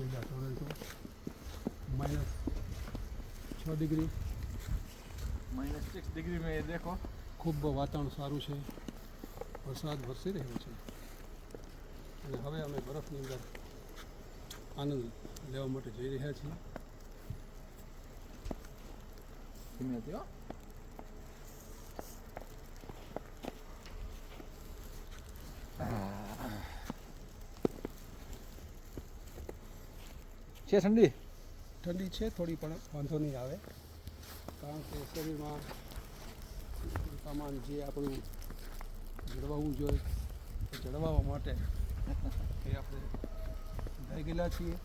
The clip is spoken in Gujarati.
मिल जाता है तो -6 डिग्री -6 डिग्री में ये देखो खूब वातावरण सारू है वरसाद वरसी રહ્યો છે અને હવે અમે બરફની અંદર આનંદ લેવા માટે જઈ રહ્યા છીએ ધીમે થયો છે ઠંડી છે થોડી પણ વાંધો નહીં આવે કારણ કે શરીરમાં સામાન જે આપણું જળવાવું જોઈએ એ જળવાવા માટે એ આપણે થઈ ગયેલા છીએ